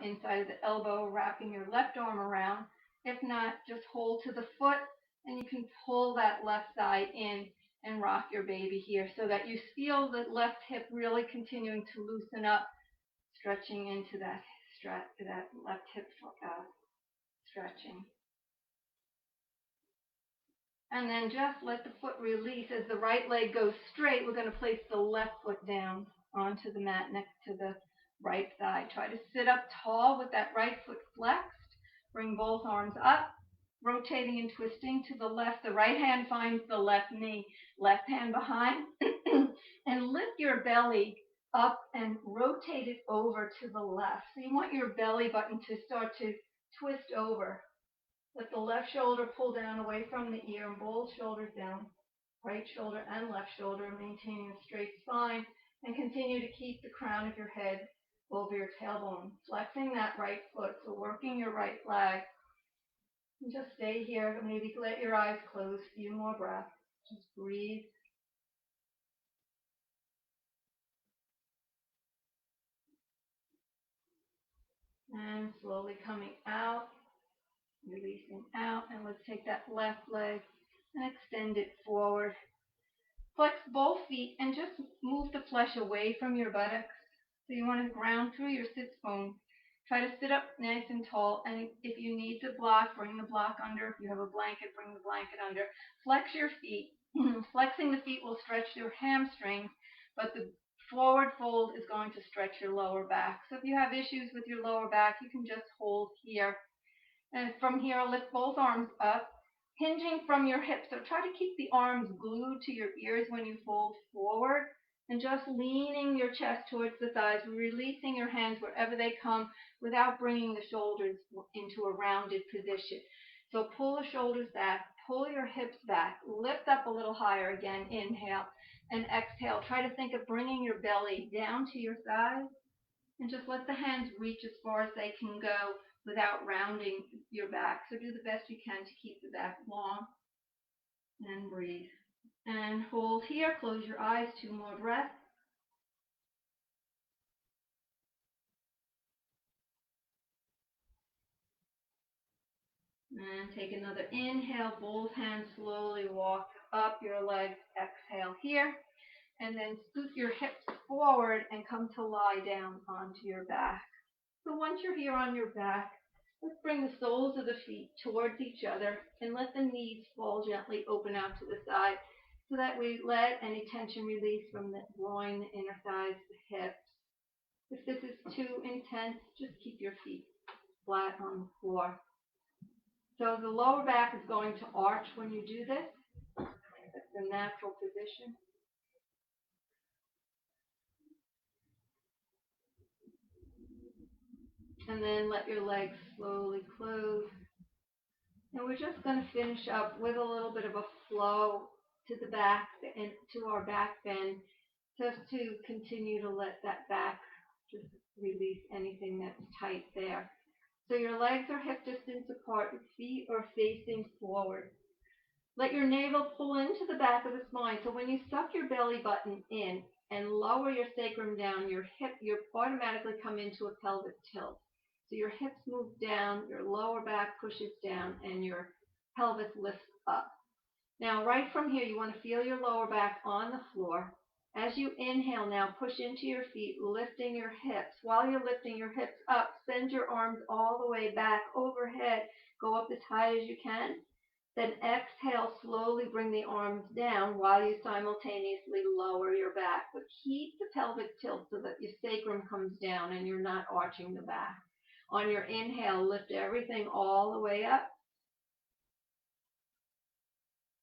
inside of the elbow, wrapping your left arm around. If not, just hold to the foot and you can pull that left side in and rock your baby here so that you feel the left hip really continuing to loosen up, stretching into that left hip stretching. And then just let the foot release. As the right leg goes straight, we're going to place the left foot down onto the mat next to the right thigh. Try to sit up tall with that right foot flexed. Bring both arms up, rotating and twisting to the left. The right hand finds the left knee, left hand behind, and lift your belly up and rotate it over to the left. So you want your belly button to start to twist over. Let the left shoulder pull down away from the ear and both shoulders down. Right shoulder and left shoulder, maintaining a straight spine, and continue to keep the crown of your head over your tailbone, flexing that right foot, so working your right leg. And just stay here, maybe let your eyes close, a few more breaths. Just breathe. And slowly coming out, releasing out, and let's take that left leg and extend it forward. Flex both feet and just move the flesh away from your buttocks. So you want to ground through your sits bone. Try to sit up nice and tall, and if you need the block, bring the block under. If you have a blanket, bring the blanket under. Flex your feet. Flexing the feet will stretch your hamstrings, but the forward fold is going to stretch your lower back. So if you have issues with your lower back, you can just hold here. And from here, lift both arms up, hinging from your hips. So try to keep the arms glued to your ears when you fold forward, and just leaning your chest towards the thighs, releasing your hands wherever they come without bringing the shoulders into a rounded position. So pull the shoulders back, pull your hips back, lift up a little higher again, inhale, and exhale. Try to think of bringing your belly down to your thighs, and just let the hands reach as far as they can go without rounding your back. So do the best you can to keep the back long, and breathe. And hold here, close your eyes, 2 more breaths. And take another inhale, both hands slowly walk up your legs, exhale here. And then scoot your hips forward and come to lie down onto your back. So once you're here on your back, let's bring the soles of the feet towards each other and let the knees fall gently open out to the side, so that we let any tension release from the groin, the inner thighs, the hips. If this is too intense, just keep your feet flat on the floor. So the lower back is going to arch when you do this. That's the natural position. And then let your legs slowly close. And we're just going to finish up with a little bit of a flow to the back and to our back bend, just to continue to let that back just release anything that's tight there. So your legs are hip distance apart, your feet are facing forward. Let your navel pull into the back of the spine. So when you suck your belly button in and lower your sacrum down, you automatically come into a pelvic tilt. So your hips move down, your lower back pushes down, and your pelvis lifts up. Now, right from here, you want to feel your lower back on the floor. As you inhale now, push into your feet, lifting your hips. While you're lifting your hips up, send your arms all the way back overhead. Go up as high as you can. Then exhale, slowly bring the arms down while you simultaneously lower your back. But keep the pelvic tilt so that your sacrum comes down and you're not arching the back. On your inhale, lift everything all the way up.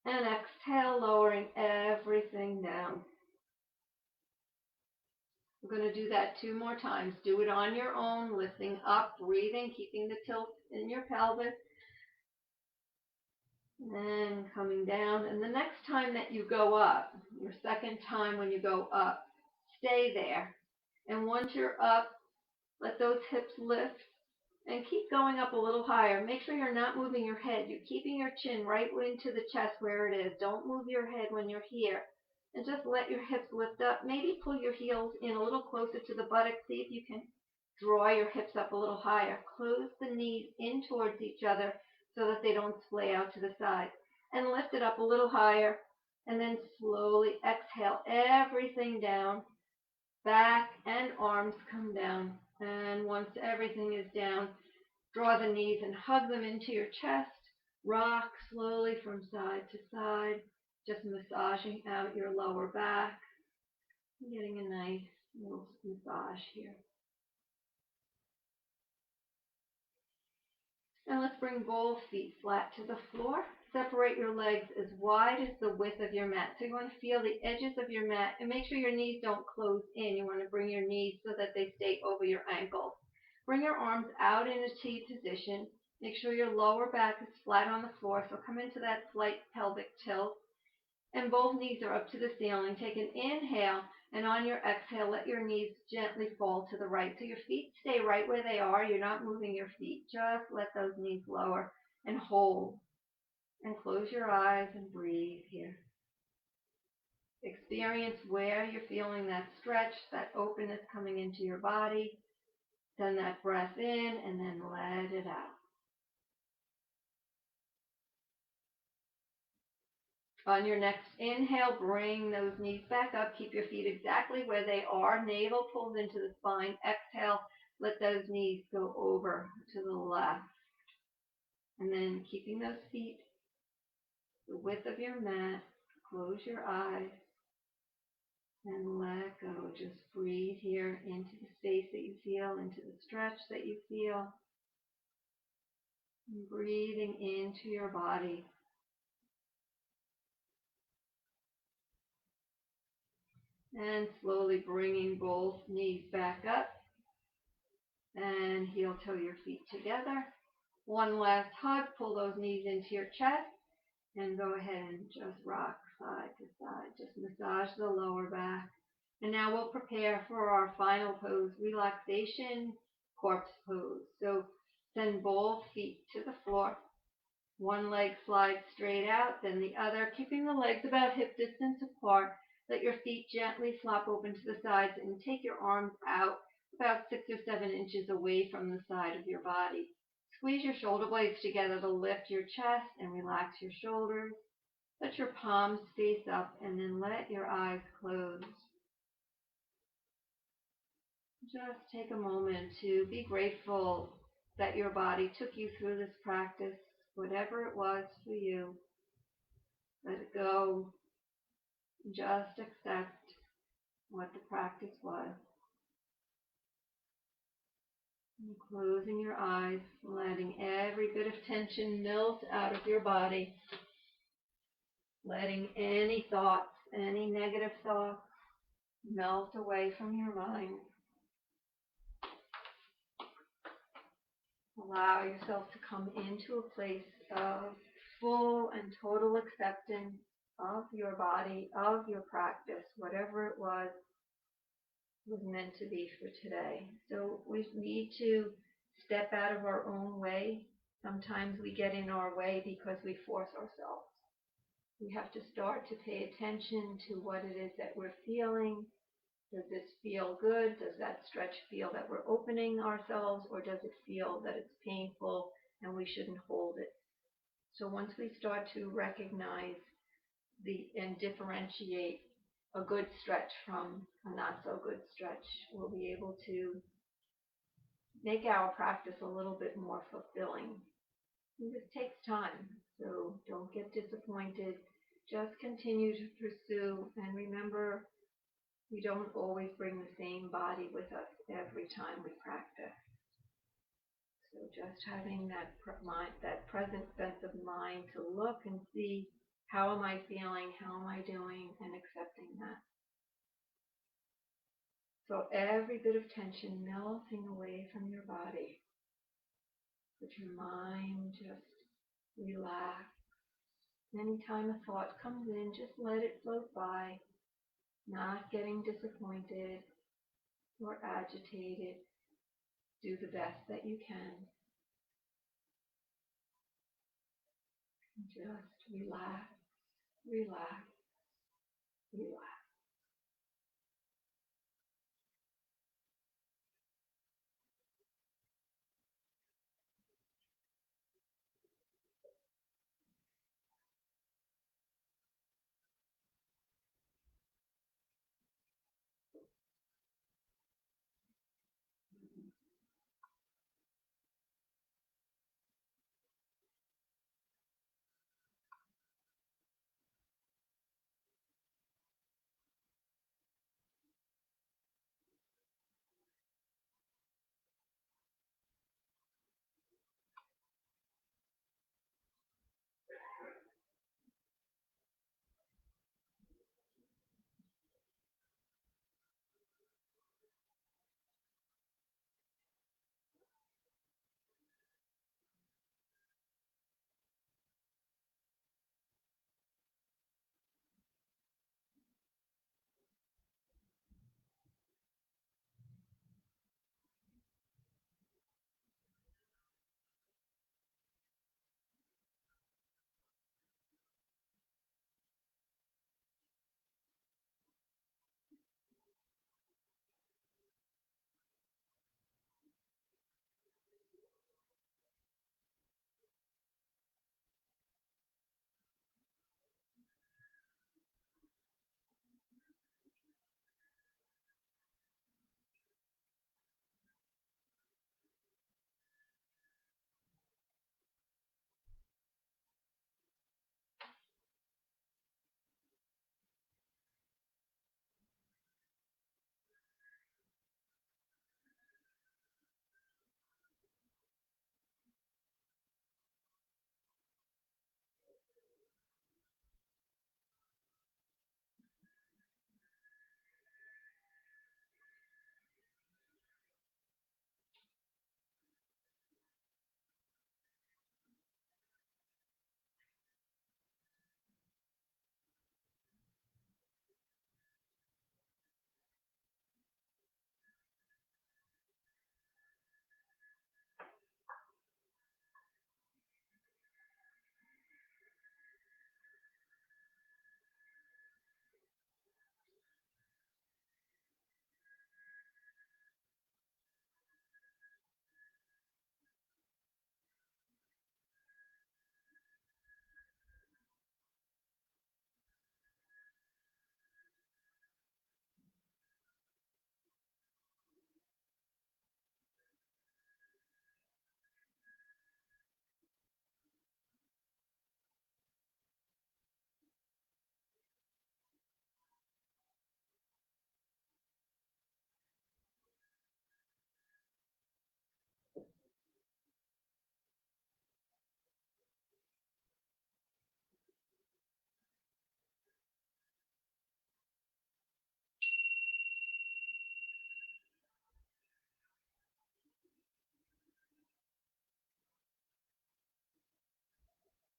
And exhale, lowering everything down. We're going to do that 2 more times. Do it on your own, lifting up, breathing, keeping the tilt in your pelvis. And coming down. And the next time that you go up, your second time when you go up, stay there. And once you're up, let those hips lift. And keep going up a little higher. Make sure you're not moving your head. You're keeping your chin right into the chest where it is. Don't move your head when you're here. And just let your hips lift up. Maybe pull your heels in a little closer to the buttocks. See if you can draw your hips up a little higher. Close the knees in towards each other so that they don't splay out to the side. And lift it up a little higher. And then slowly exhale everything down. Back and arms come down. And once everything is down, draw the knees and hug them into your chest. rock slowly from side to side, just massaging out your lower back, getting a nice little massage here. Now let's bring both feet flat to the floor. Separate your legs as wide as the width of your mat. So you want to feel the edges of your mat and make sure your knees don't close in. You want to bring your knees so that they stay over your ankles. Bring your arms out in a T position. Make sure your lower back is flat on the floor. So come into that slight pelvic tilt. And both knees are up to the ceiling. Take an inhale, and on your exhale, let your knees gently fall to the right. So your feet stay right where they are. You're not moving your feet. Just let those knees lower and hold. And close your eyes and breathe here. Experience where you're feeling that stretch, that openness coming into your body. Send that breath in and then let it out. On your next inhale, bring those knees back up. Keep your feet exactly where they are. Navel pulls into the spine. Exhale, let those knees go over to the left. And then keeping those feet the width of your mat, close your eyes and let go. Just breathe here into the space that you feel, into the stretch that you feel. And breathing into your body. And slowly bringing both knees back up. And heel toe your feet together. One last hug. Pull those knees into your chest. And go ahead and just rock side to side. Just massage the lower back. And now we'll prepare for our final pose, relaxation, corpse pose. So send both feet to the floor. One leg slides straight out, then the other, keeping the legs about hip distance apart. Let your feet gently flop open to the sides and take your arms out about 6 or 7 inches away from the side of your body. Squeeze your shoulder blades together to lift your chest and relax your shoulders. Let your palms face up and then let your eyes close. Just take a moment to be grateful that your body took you through this practice, whatever it was for you. Let it go. Just accept what the practice was. And closing your eyes, letting every bit of tension melt out of your body. Letting any thoughts, any negative thoughts, melt away from your mind. Allow yourself to come into a place of full and total acceptance of your body, of your practice, whatever it was meant to be for today. So we need to step out of our own way. Sometimes we get in our way because we force ourselves. We have to start to pay attention to what it is that we're feeling. Does this feel good? Does that stretch feel that we're opening ourselves, or does it feel that it's painful and we shouldn't hold it? So once we start to recognize and differentiate a good stretch from a not so good stretch, we'll be able to make our practice a little bit more fulfilling. And this takes time, so don't get disappointed. Just continue to pursue, and remember, we don't always bring the same body with us every time we practice. So just having that present sense of mind to look and see, how am I feeling, how am I doing, and accepting that. So every bit of tension melting away from your body. Let your mind just relax. Anytime a thought comes in, just let it float by, not getting disappointed or agitated. Do the best that you can. Just relax, relax, relax.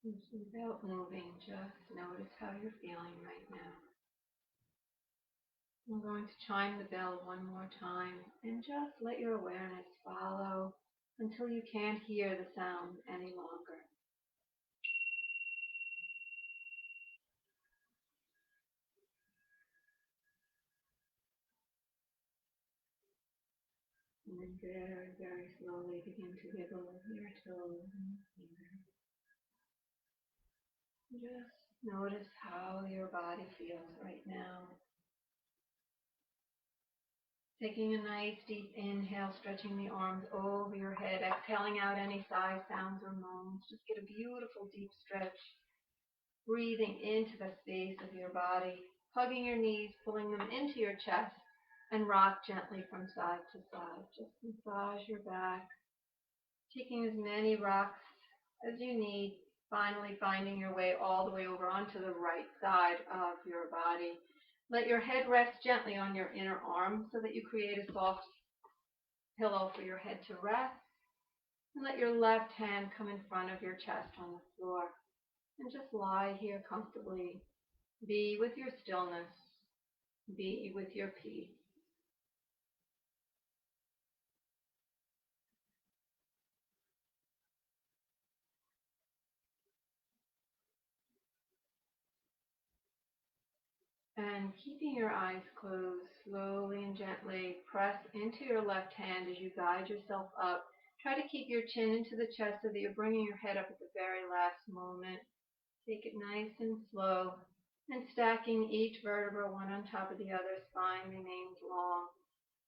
Without moving, just notice how you're feeling right now. I'm going to chime the bell one more time and just let your awareness follow until you can't hear the sound any longer. And then very, very slowly begin to wiggle your toes and fingers. Just notice how your body feels right now. Taking a nice deep inhale, stretching the arms over your head, exhaling out any sigh sounds or moans. Just get a beautiful deep stretch. Breathing into the space of your body, hugging your knees, pulling them into your chest, and rock gently from side to side. Just massage your back, taking as many rocks as you need, finally finding your way all the way over onto the right side of your body. Let your head rest gently on your inner arm so that you create a soft pillow for your head to rest. And let your left hand come in front of your chest on the floor. And just lie here comfortably. Be with your stillness. Be with your peace. And keeping your eyes closed, slowly and gently press into your left hand as you guide yourself up. Try to keep your chin into the chest so that you're bringing your head up at the very last moment. Take it nice and slow, and stacking each vertebra one on top of the other, spine remains long.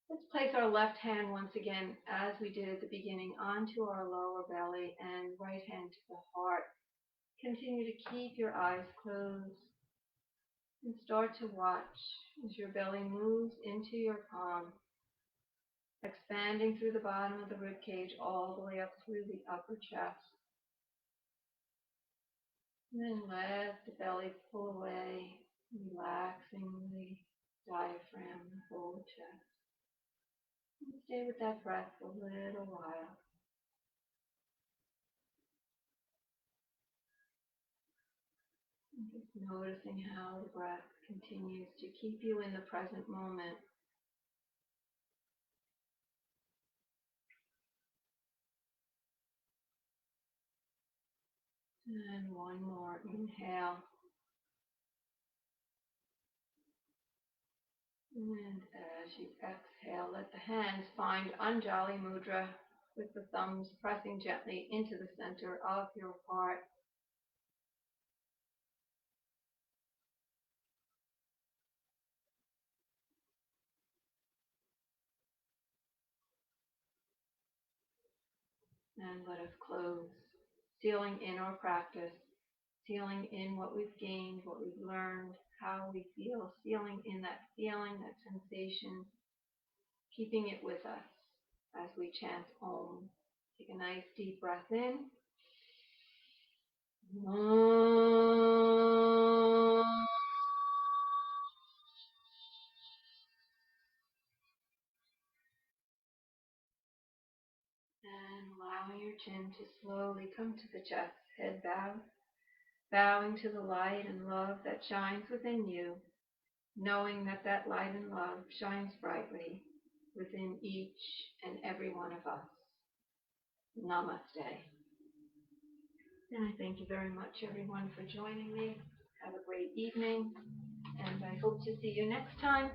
Let's place our left hand once again, as we did at the beginning, onto our lower belly and right hand to the heart. Continue to keep your eyes closed and start to watch as your belly moves into your palm, expanding through the bottom of the rib cage all the way up through the upper chest. And then let the belly pull away, relaxing the diaphragm, the whole chest. And stay with that breath for a little while. And just noticing how the breath continues to keep you in the present moment. And one more inhale. And as you exhale, let the hands find Anjali Mudra with the thumbs pressing gently into the center of your heart. And let us close, sealing in our practice, sealing in what we've gained, what we've learned, how we feel, sealing in that feeling, that sensation, keeping it with us as we chant Om. Take a nice deep breath in. Om. And allowing your chin to slowly come to the chest, head bowed, bowing to the light and love that shines within you, knowing that that light and love shines brightly within each and every one of us. Namaste. And I thank you very much, everyone, for joining me. Have a great evening, and I hope to see you next time.